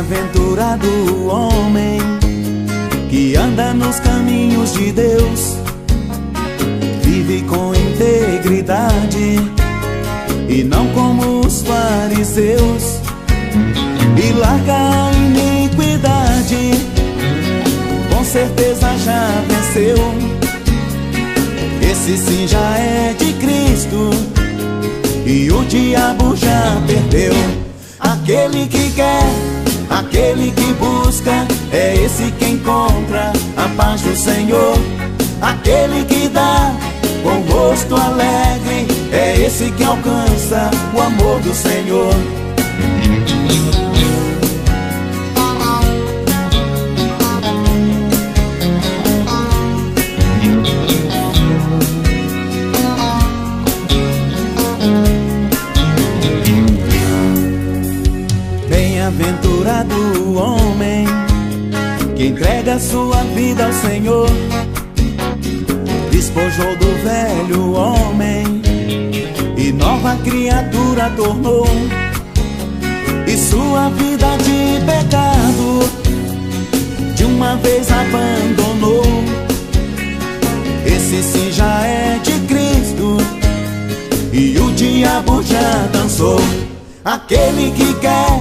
Bem-aventurado o homem que anda nos caminhos de Deus, vive com integridade e não como os fariseus, e larga a iniquidade, com certeza já venceu. Esse sim já é de Cristo e o diabo já perdeu. Aquele que quer, aquele que busca, é esse que encontra a paz do Senhor. Aquele que dá com o rosto alegre, é esse que alcança o amor do Senhor. Bem-aventurado o homem que entrega sua vida ao Senhor, despojou do velho homem e nova criatura tornou, e sua vida de pecado de uma vez abandonou. Esse sim já é de Cristo e o diabo já dançou. Aquele que quer,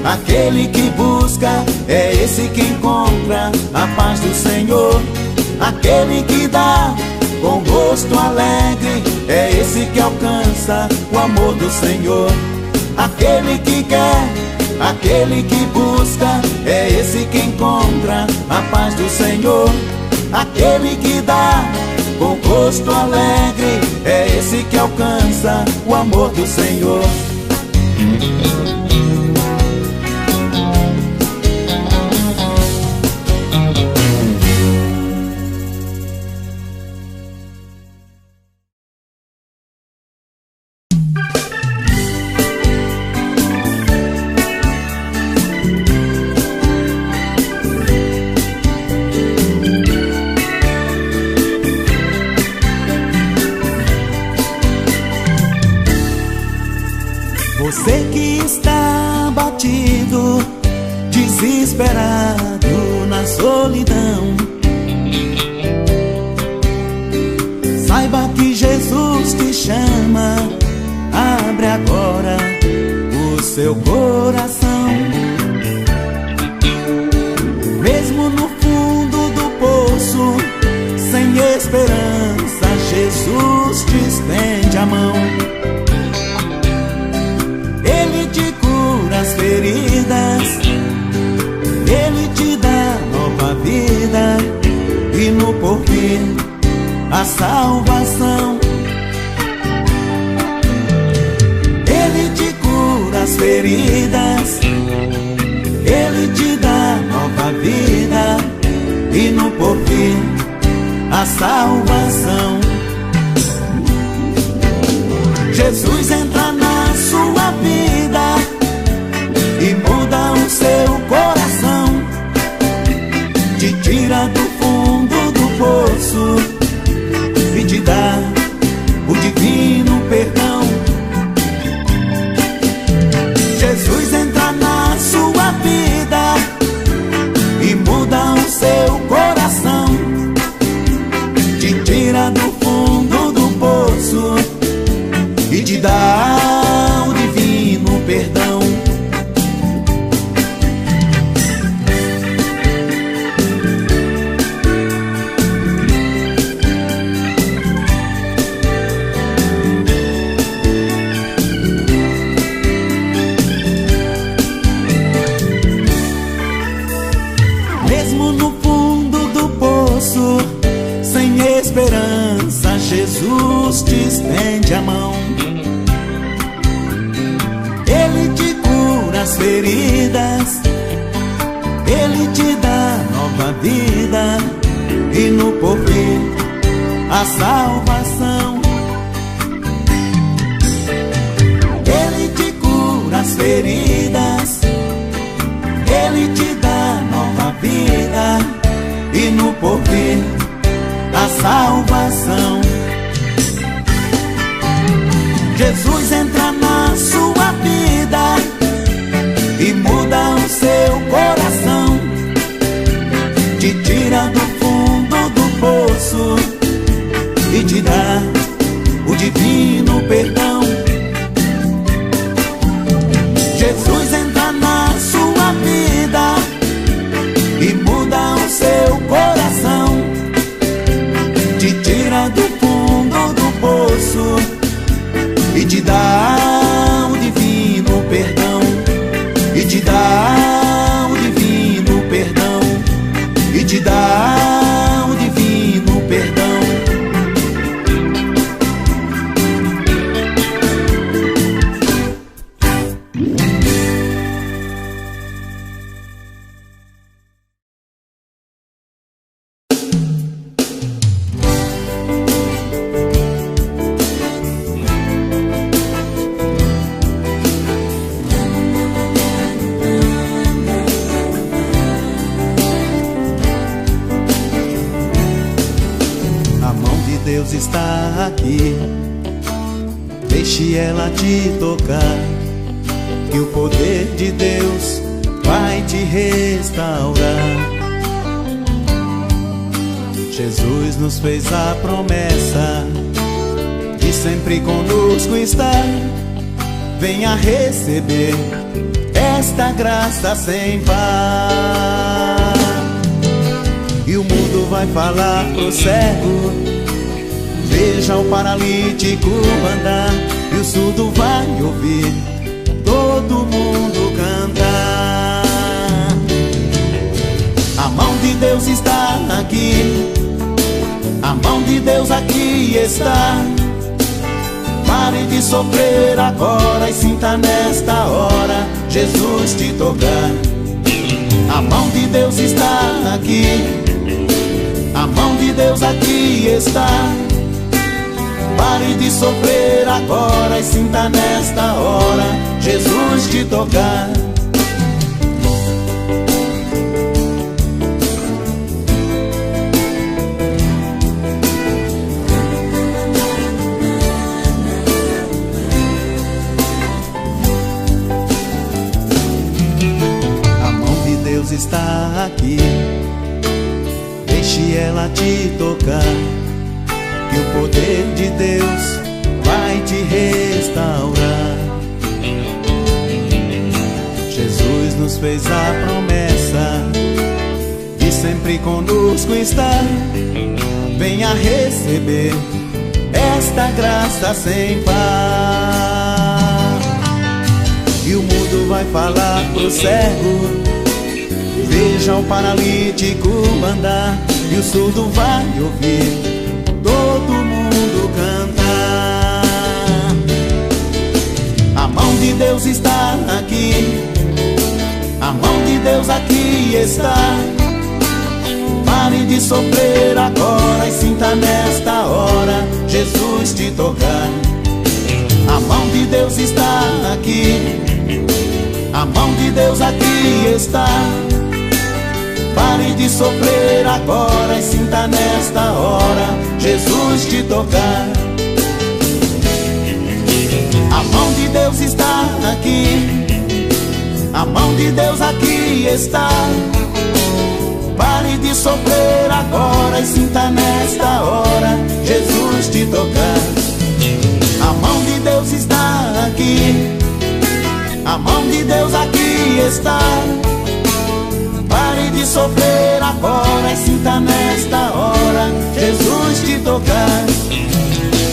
aquele que busca, é esse que encontra a paz do Senhor. Aquele que dá com rosto alegre, é esse que alcança o amor do Senhor. Aquele que quer, aquele que busca, é esse que encontra a paz do Senhor. Aquele que dá com rosto alegre, é esse que alcança o amor do Senhor. Você que está abatido, desesperado na solidão, saiba que Jesus te chama. Abre agora o seu coração. Mesmo no fundo do poço, sem esperança, Jesus te estende a mão. Ele te cura as feridas, Ele te dá nova vida, e no porvir a salvação. Ele te cura as feridas, Ele te dá nova vida, e no porvir a salvação. Jesus entra na sua vida e muda o seu coração, te tira do fundo do poço e te dá o divino perdão. Jesus entra na sua vida e muda o seu coração, te tira do fundo do poço e te dá o divino perdão. Mesmo no fundo do poço, sem esperança, Jesus te estende a mão. Ele te cura as feridas, Ele te dá nova vida, e no porvir a salvação. Ele te cura as feridas, Ele te dá nova vida, e no porvir a salvação. Jesus entra na sua vida e muda o seu te dá o divino perdão, e te dá o divino perdão. Deus está aqui, deixe ela te tocar, que o poder de Deus vai te restaurar. Jesus nos fez a promessa de sempre conosco estar. Venha receber esta graça sem par. E o mundo vai falar pro cego, veja o paralítico andar, e o surdo vai ouvir todo mundo cantar. A mão de Deus está aqui, a mão de Deus aqui está. Pare de sofrer agora e sinta nesta hora Jesus te tocar. A mão de Deus está aqui, a mão de Deus aqui está. Pare de sofrer agora e sinta nesta hora Jesus te tocar. A mão de Deus está aqui, deixe ela te tocar, que o poder de Deus vai te restaurar. Jesus nos fez a promessa de sempre conosco estar. Venha receber esta graça sem par. E o mundo vai falar pro cego, veja o paralítico andar, e o surdo vai ouvir todo mundo cantar. A mão de Deus está aqui, a mão de Deus aqui está. Pare de sofrer agora e sinta nesta hora Jesus te tocar. A mão de Deus está aqui, a mão de Deus aqui está. Pare de sofrer agora e sinta nesta hora Jesus te tocar. A mão de Deus está aqui, a mão de Deus aqui está. Pare de sofrer agora e sinta nesta hora Jesus te tocar. A mão de Deus está aqui, a mão de Deus aqui está. Pare de sofrer agora e sinta nesta hora Jesus te tocar.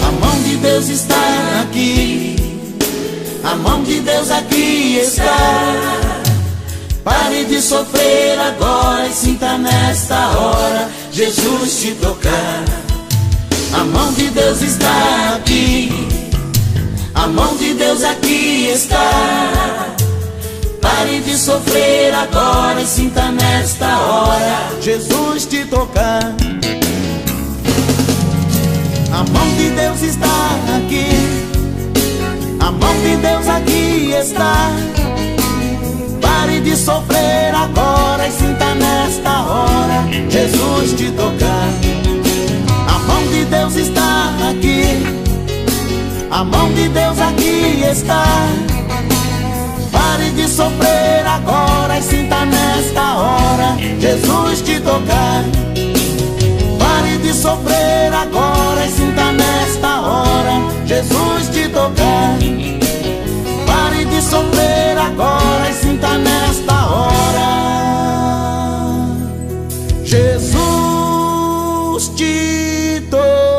A mão de Deus está aqui, a mão de Deus aqui está. Pare de sofrer agora e sinta nesta hora Jesus te tocar. A mão de Deus está aqui, a mão de Deus aqui está. Pare de sofrer agora e sinta nesta hora Jesus te tocar. A mão de Deus está aqui, a mão de Deus aqui está. Pare de sofrer agora e sinta nesta hora Jesus te tocar. A mão de Deus está aqui, a mão de Deus aqui está. Pare de sofrer agora e sinta nesta hora Jesus te tocar. Pare de sofrer agora e sinta nesta hora Jesus te tocar. Pare de sofrer agora e sinta nesta hora Jesus te tocar.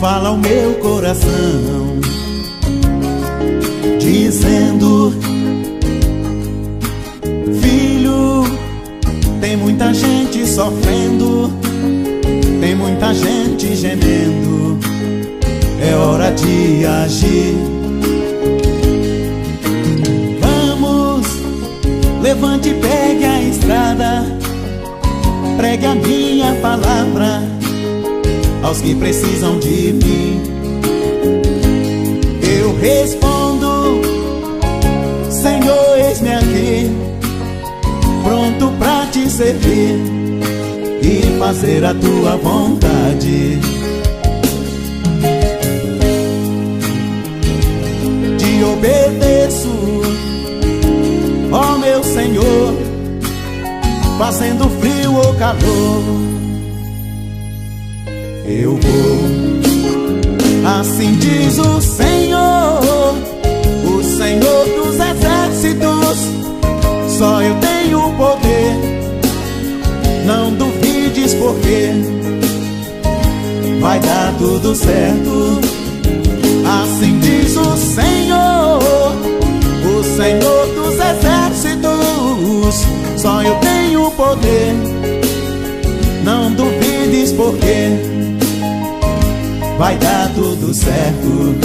fala ao meu coração, dizendo: filho, tem muita gente sofrendo, tem muita gente gemendo, é hora de agir. Vamos, levante e pegue a estrada, pregue a minha palavra aos que precisam de mim. Eu respondo: Senhor, eis-me aqui, pronto pra te servir e fazer a tua vontade. Te obedeço, ó meu Senhor, fazendo frio ou calor, eu vou. Assim diz o Senhor dos exércitos, só eu tenho o poder, não duvides porque vai dar tudo certo. Assim diz o Senhor dos exércitos, só eu tenho o poder, não duvides porque vai dar tudo certo.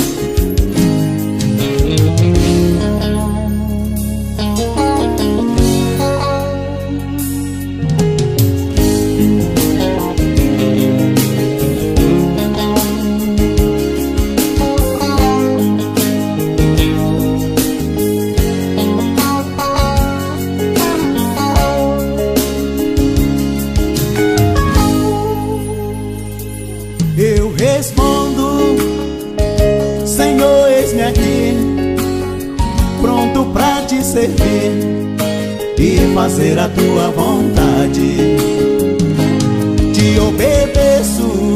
Eu respondo: Senhor, eis-me aqui, pronto pra te servir e fazer a tua vontade. Te obedeço,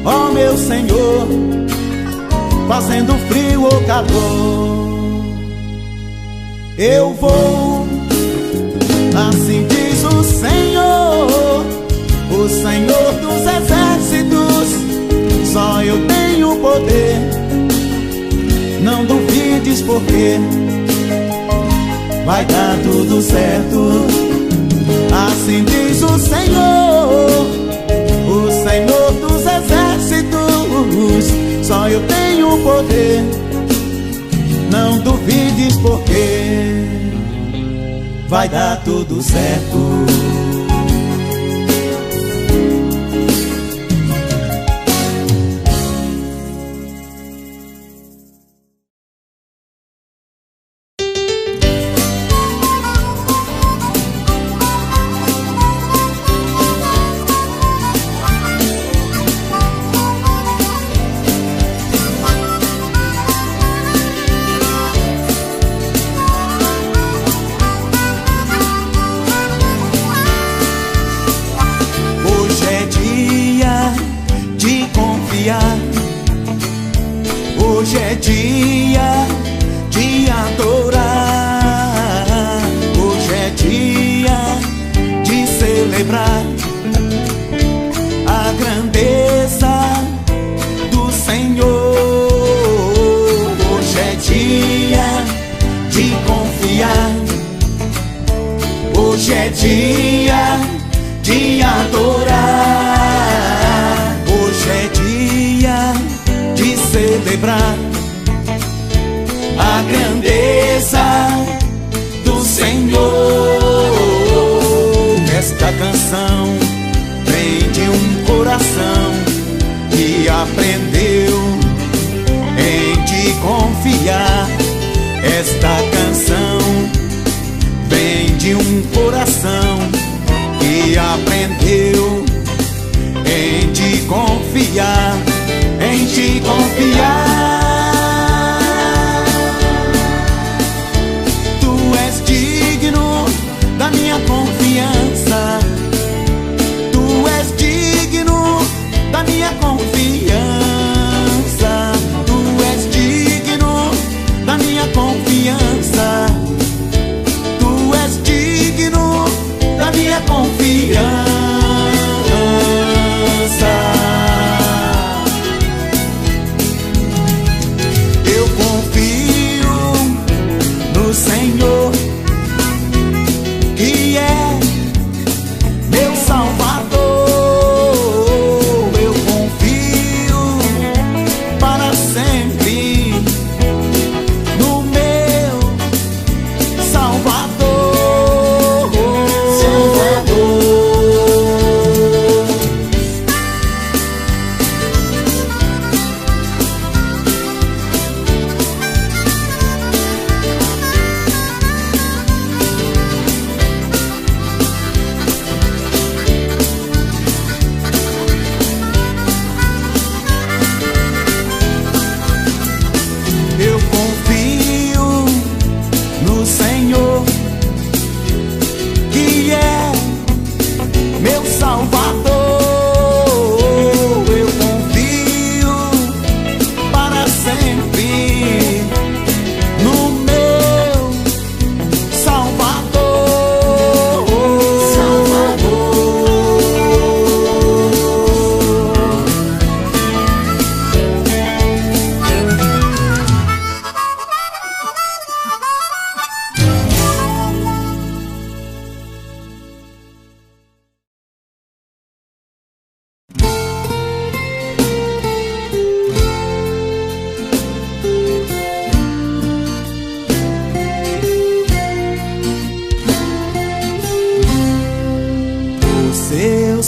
ó meu Senhor, fazendo frio ou calor, eu vou. Assim diz o Senhor dos exércitos, só eu tenho o poder, não duvides porque vai dar tudo certo. Assim diz o Senhor dos exércitos, só eu tenho o poder, não duvides porque vai dar tudo certo. Hoje é dia de adorar, hoje é dia de celebrar a grandeza do Senhor. Hoje é dia de confiar, hoje é dia de adorar, hoje é dia de celebrar a grandeza do Senhor. Esta canção vem de um coração que aprendeu em te confiar. Esta canção vem de um coração que aprendeu em te confiar, em te confiar. Tu és digno da minha confiança, tu és digno da minha confiança, tu és digno da minha confiança, tu és digno da minha confiança.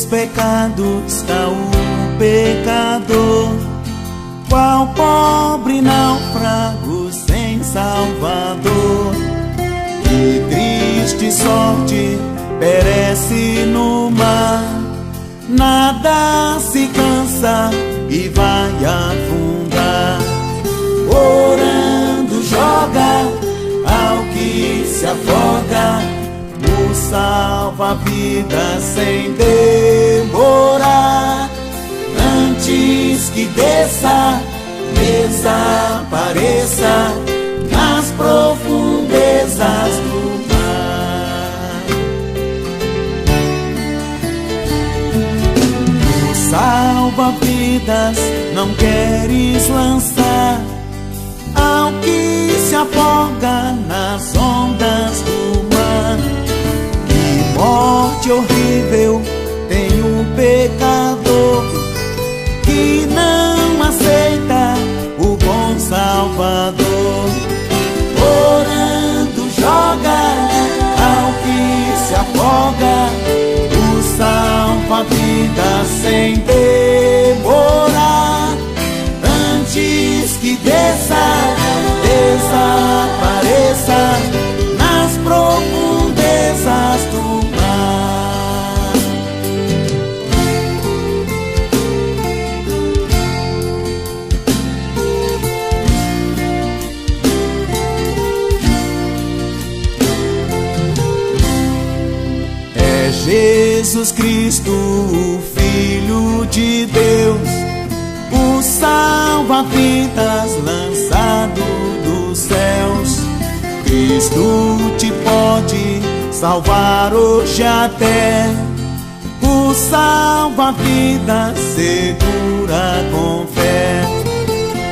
pecados está o pecador, qual pobre náufrago sem Salvador. Que triste sorte perece no mar, nada se cansa e vai afundar. Orando joga ao que se afoga o salva-vidas sem demorar. Antes que desça, desapareça nas profundezas do mar. O salva-vidas não queres lançar ao que se afoga nas ondas do mar. Que morte horrível tem o pecador que não aceita o bom Salvador. Orando joga ao que se afoga o salva-vidas sem demorar. Antes que desça, desapareça nas profundezas do mar. É Jesus Cristo, o Filho de Deus, o salva-vidas lançado dos céus. Cristo te pode salvar hoje até, o salva-vidas segura com fé.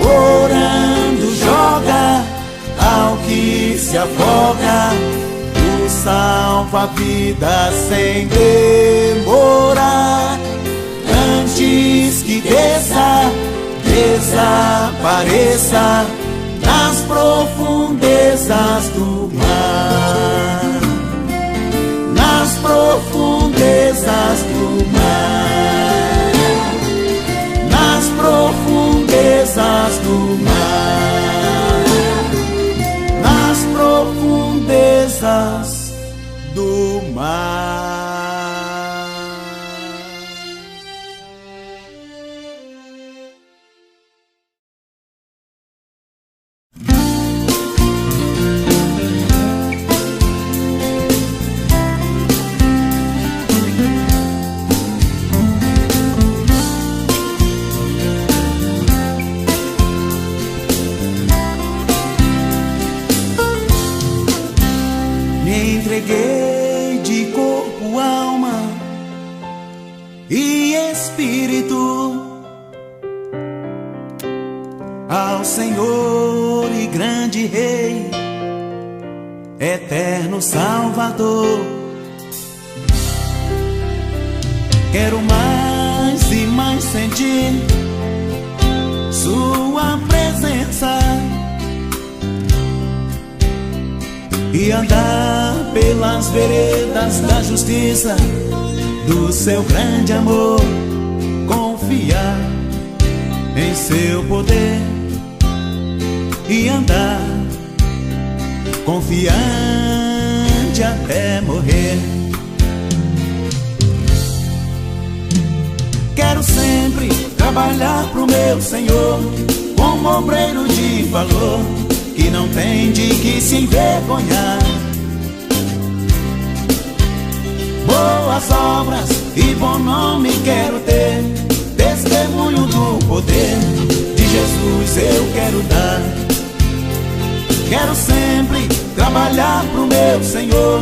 Orando joga ao que se afoga o salva-vidas sem demorar. Antes que desça, desapareça nas profundezas do mar. Nas profundezas do mar. Nas profundezas do mar. Nas profundezas do mar. Entreguei de corpo, alma e espírito ao Senhor e grande Rei, eterno Salvador. Quero mais e mais sentir Sua presença e andar pelas veredas da justiça, do Seu grande amor, confiar em Seu poder e andar confiante até morrer. Quero sempre trabalhar pro meu Senhor, como obreiro de valor, que não tem de que se envergonhar. Boas obras e bom nome quero ter, testemunho do poder de Jesus eu quero dar. Quero sempre trabalhar pro meu Senhor,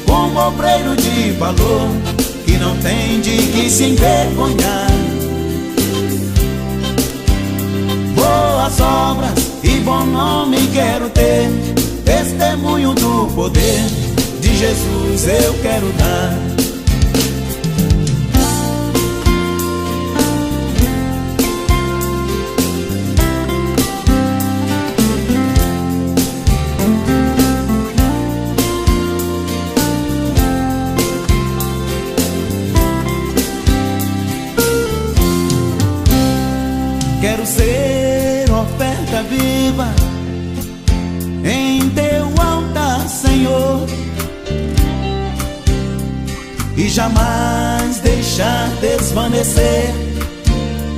como obreiro de valor, que não tem de que se envergonhar. Boas obras e bom nome quero ter, testemunho do poder de Jesus eu quero dar. viva em teu altar, Senhor, e jamais deixar desvanecer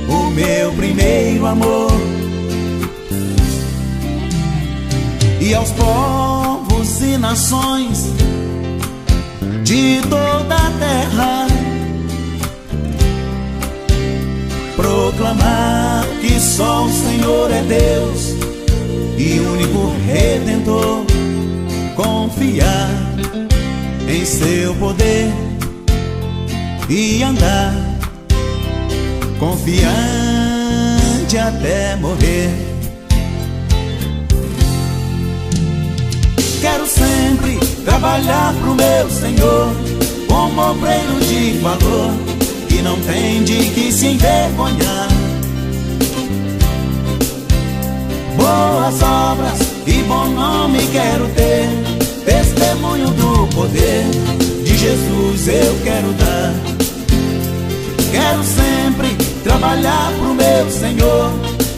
o meu primeiro amor. E aos povos e nações de toda a terra proclamar que só o Senhor é Deus e único Redentor, confiar em seu poder e andar confiante até morrer. Quero sempre trabalhar pro meu Senhor como obreiro de valor, que não tem de que se envergonhar. Boas obras e bom nome quero ter, testemunho do poder de Jesus eu quero dar. Quero sempre trabalhar pro meu Senhor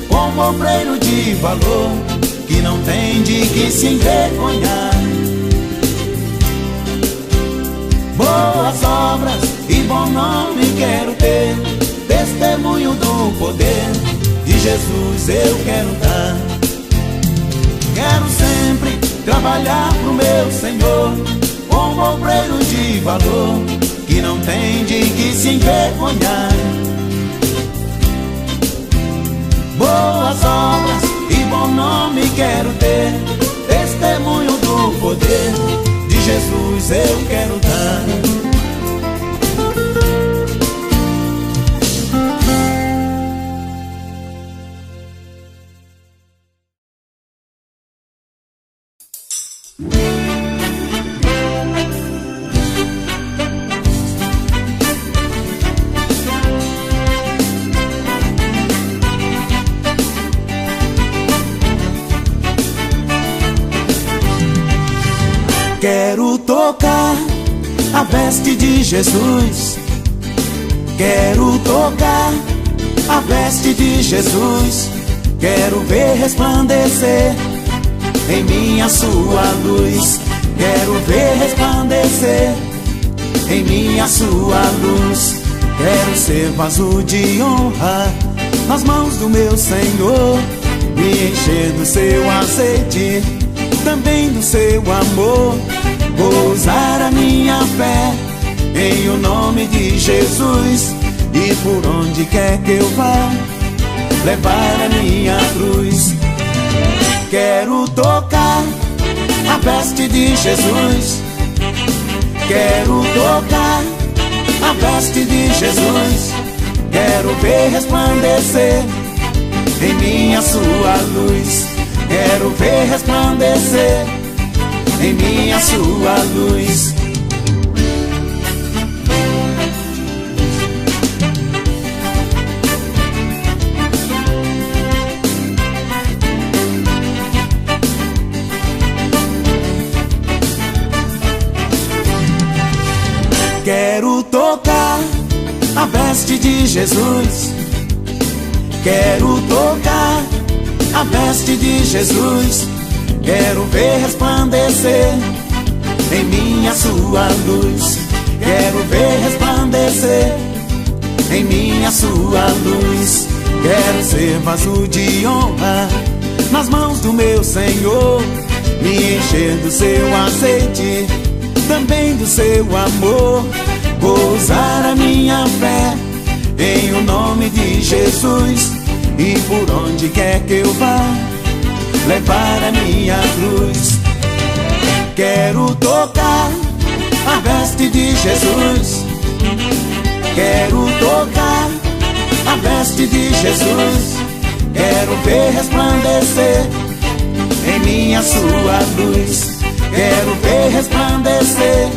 como obreiro de valor, que não tem de que se envergonhar. Boas obras e bom nome quero ter, testemunho do poder de Jesus eu quero dar. Quero sempre trabalhar pro meu Senhor como obreiro de valor, que não tem de que se envergonhar. Boas obras e bom nome quero ter, testemunho do poder de Jesus eu quero dar. Quero tocar a veste de Jesus, quero tocar a veste de Jesus, quero ver resplandecer em mim a sua luz, quero ver resplandecer em mim a sua luz. Quero ser vaso de honra nas mãos do meu Senhor, me encher do seu azeite, também do seu amor. Vou usar a minha fé em o nome de Jesus, e por onde quer que eu vá, levar a minha cruz. Quero tocar a veste de Jesus, quero tocar a veste de Jesus, quero ver resplandecer em mim a sua luz, quero ver resplandecer em mim a sua luz. Quero tocar a veste de Jesus, quero tocar a veste de Jesus, quero ver resplandecer em mim a sua luz, quero ver resplandecer em mim a sua luz. Quero ser vaso de honra nas mãos do meu Senhor, me encher do seu azeite, também do seu amor. Vou usar a minha fé em o nome de Jesus, e por onde quer que eu vá, levar a minha cruz. Quero tocar a veste de Jesus, quero tocar a veste de Jesus, quero ver resplandecer em mim a sua luz, quero ver resplandecer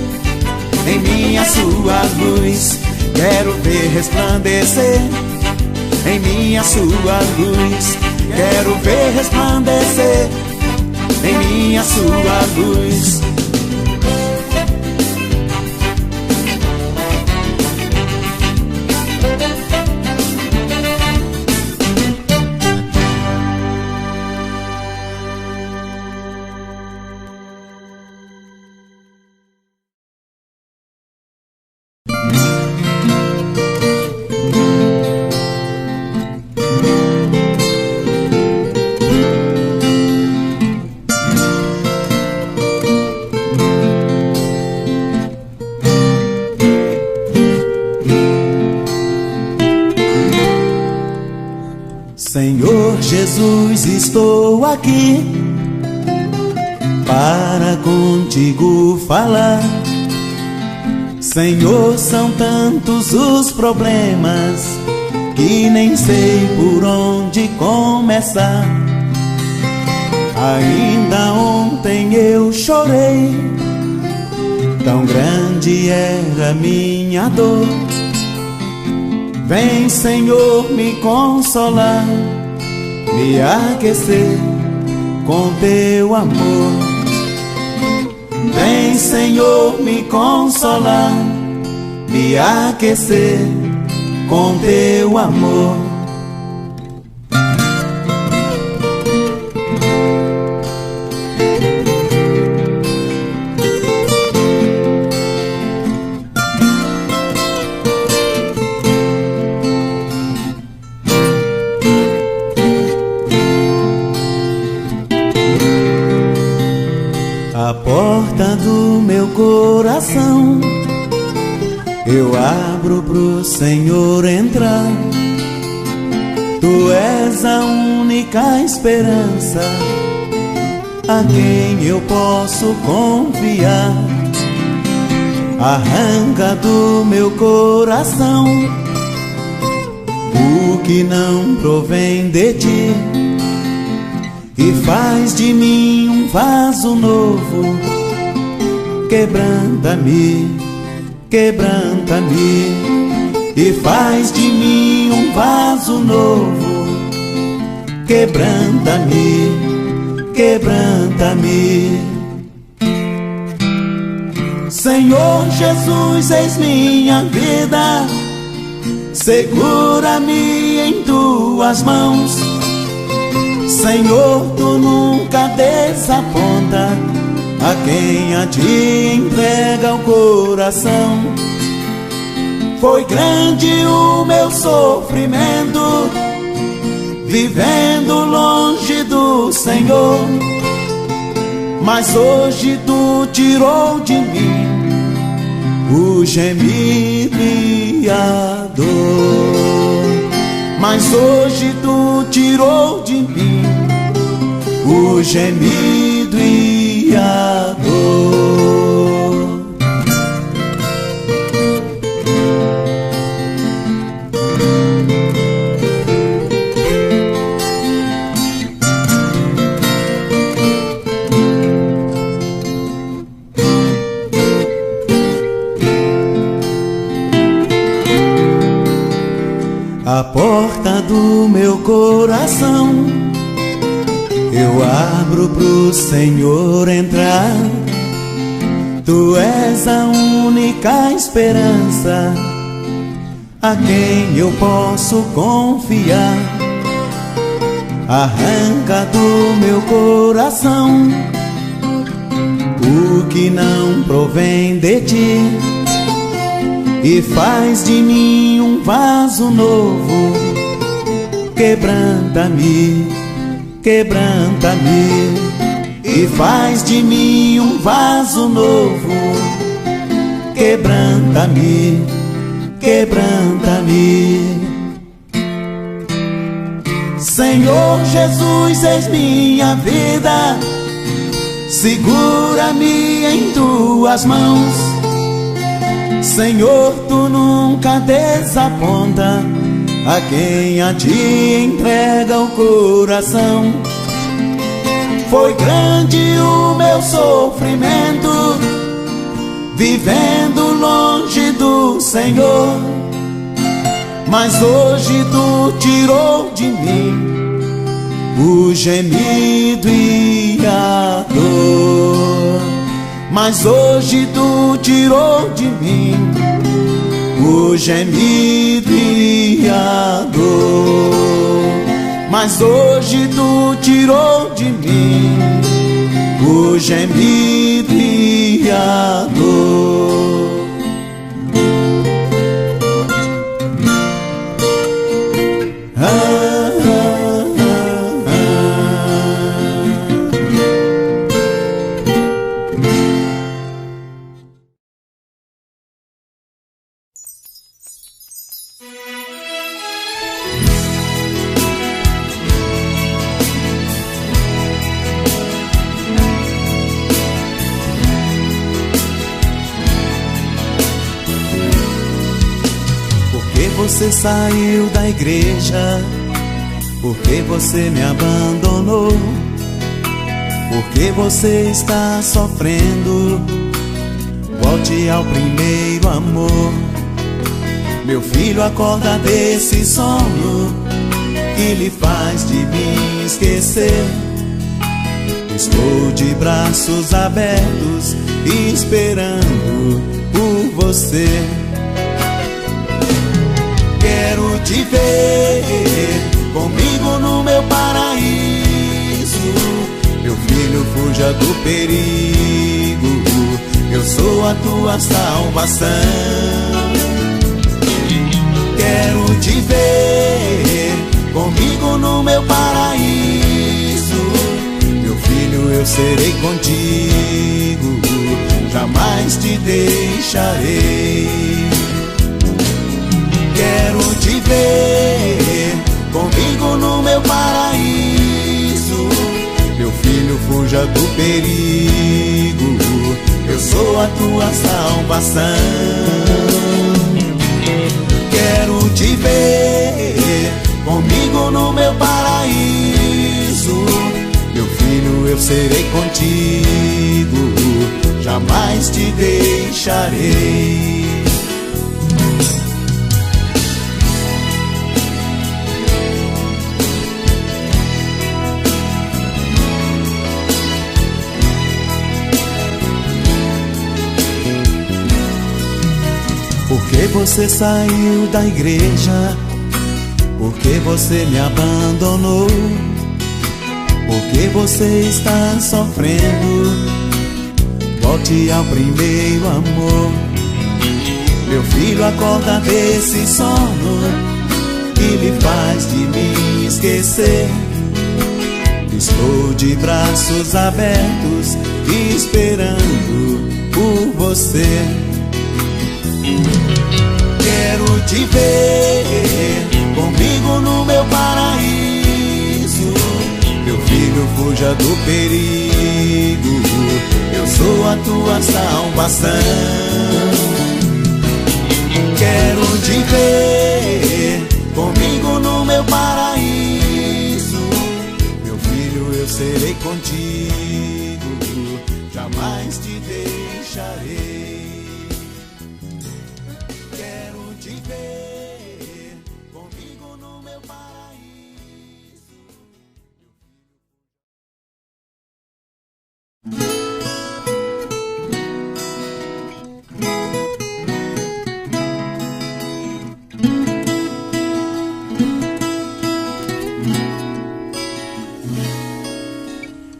em mim a sua luz, quero ver resplandecer em mim a sua luz, quero ver resplandecer em mim a sua luz. Jesus, estou aqui para contigo falar. Senhor, são tantos os problemas que nem sei por onde começar. Ainda ontem eu chorei, tão grande era minha dor. Vem, Senhor, me consolar, me aquecer com teu amor. Vem, Senhor, me consolar, me aquecer com teu amor. A porta do meu coração eu abro pro Senhor entrar. Tu és a única esperança a quem eu posso confiar. Arranca do meu coração o que não provém de ti e faz de mim um vaso novo. Quebranta-me, quebranta-me e faz de mim um vaso novo. Quebranta-me, quebranta-me. Senhor Jesus, eis minha vida, segura-me em tuas mãos. Senhor, tu nunca desaponta a quem a ti entrega o coração. Foi grande o meu sofrimento, vivendo longe do Senhor, mas hoje tu tirou de mim o gemido e a dor. Mas hoje tu tirou de mim o gemido e a dor. A porta do meu coração eu abro pro Senhor entrar. Tu és a única esperança a quem eu posso confiar. Arranca do meu coração o que não provém de ti e faz de mim um vaso novo. Quebranta-me, quebranta-me e faz de mim um vaso novo. Quebranta-me, quebranta-me. Senhor Jesus, eis minha vida, segura-me em tuas mãos. Senhor, tu nunca desaponta a quem a ti entrega o coração. Foi grande o meu sofrimento, vivendo longe do Senhor, mas hoje tu tirou de mim o gemido e a dor. Mas hoje tu tirou de mim o gemido e a dor. Mas hoje tu tirou de mim o gemido e a dor. você saiu da igreja? Por que você me abandonou? Por que você está sofrendo? Volte ao primeiro amor. Meu filho, acorda desse sono que lhe faz de mim esquecer. Estou de braços abertos esperando por você. Quero te ver comigo no meu paraíso. Meu filho, fuja do perigo, eu sou a tua salvação. Quero te ver comigo no meu paraíso. Meu filho, eu serei contigo, jamais te deixarei. Quero te ver comigo no meu paraíso. Meu filho, fuja do perigo, eu sou a tua salvação. Quero te ver comigo no meu paraíso. Meu filho, eu serei contigo, jamais te deixarei. Por que você saiu da igreja? Por que você me abandonou? Por que você está sofrendo? Volte ao primeiro amor. Meu filho, acorda desse sono que lhe faz de mim esquecer. Estou de braços abertos esperando por você. Quero te ver comigo no meu paraíso. Meu filho, fuja do perigo, eu sou a tua salvação. Quero te ver comigo no meu paraíso. Meu filho, eu serei contigo, jamais te deixarei. Quero te ver comigo no meu paraíso.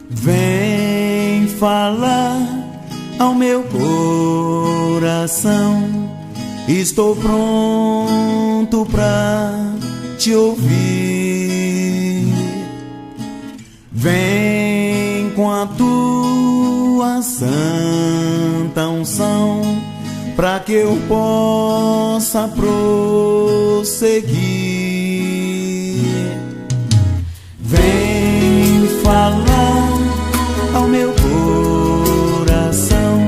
Vem falar ao meu coração, estou pronto pra te ouvir. Vem com a tua santa unção, pra que eu possa prosseguir. Vem falar ao meu coração,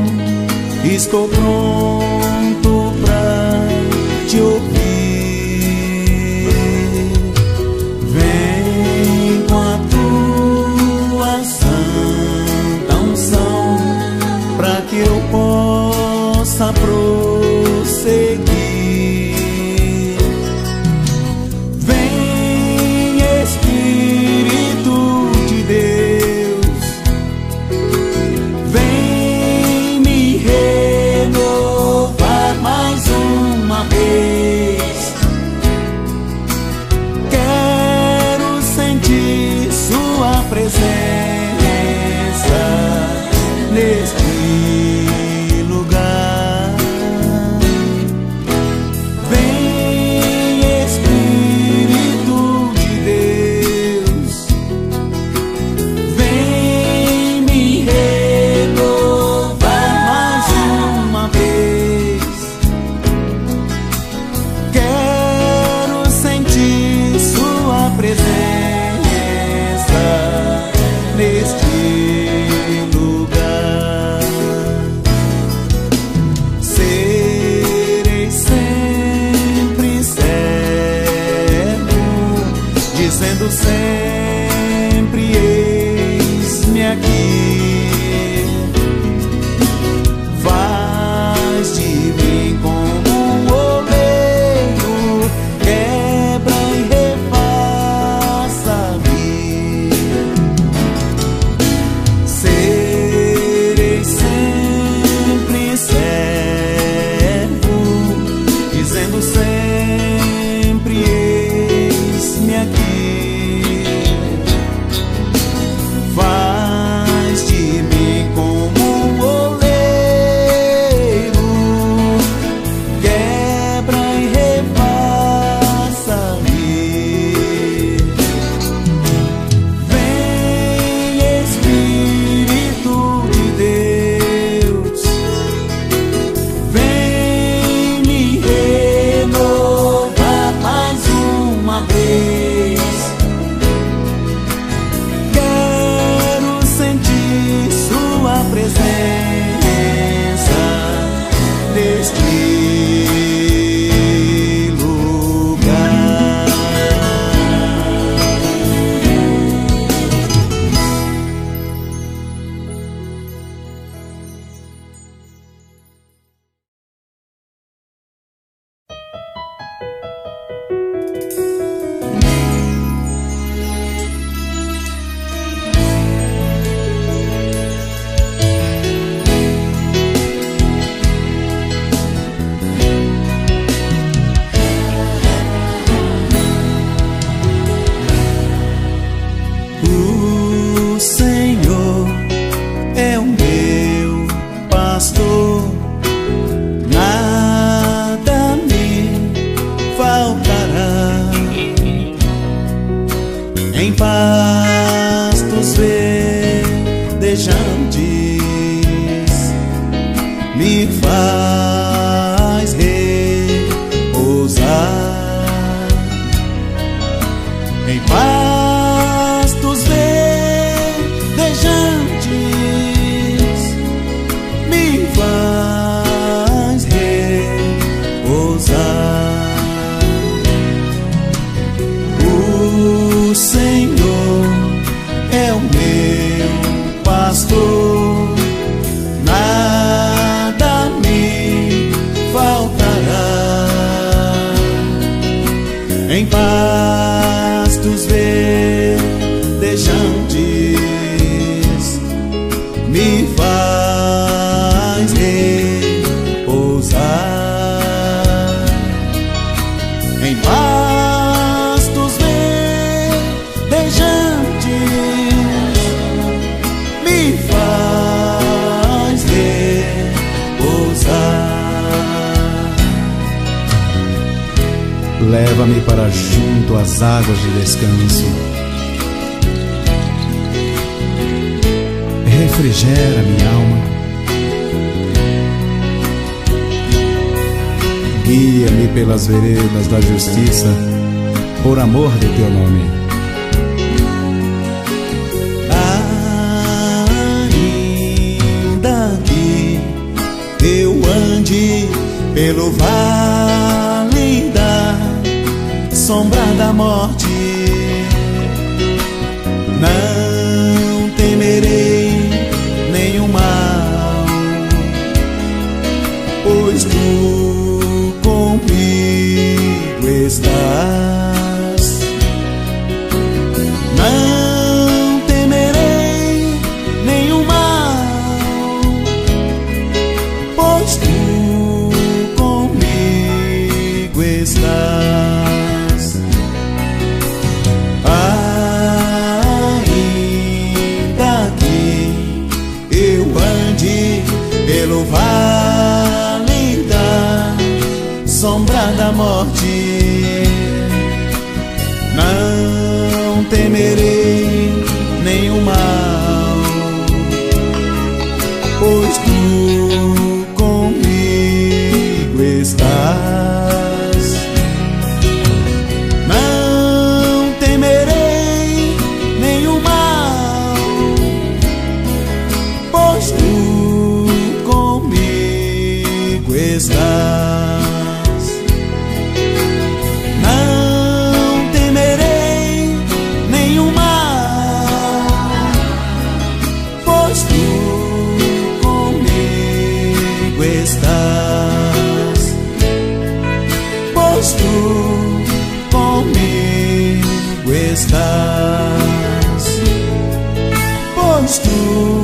estou pronto pra te ouvir. Vem com a tua santa unção, pra que eu possa prosseguir. Vem, Espírito de Deus, vem me renovar mais uma vez. Quero sentir sua presença neste lugar. Vem, Espírito de Deus, vem me renovar mais uma vez. Quero sentir sua presença neste lugar. Serei sempre servo dizendo sempre: eis-me aqui. Faz de mim como um oleiro, quebra e refaça-me. Serei sempre servo, dizendo sempre: eis-me aqui. Faz de mim como um oleiro, quebra e refaça-me. Vem, Espírito de Deus, vem me renovar mais uma vez. Quero sentir sua presença neste lugar. O Senhor é o meu pastor, nada me faltará. Em pastos verdejantes me faz repousar. Em pastos verdejantes me faz repousar. O Senhor é o meu pastor, nada me faltará. Em pastos verdejantes me faz repousar. Em pastos verdejantes me faz repousar. Leva-me para junto às águas de descanso, refrigera minha alma. Guia-me pelas veredas da justiça, por amor de teu nome. Ainda que eu ande pelo vale da sombra da morte, não temerei nenhum mal, pois tu comigo estás. Não temerei nenhum mal, pois tu comigo estás. Ainda que eu ande pelo vale da sombra da morte, não temerei nenhum mal, pois tu comigo estás. Não temerei nenhum mal, pois tu comigo estás. Não temerei pois tu comigo estás, pois tu comigo estás, pois tu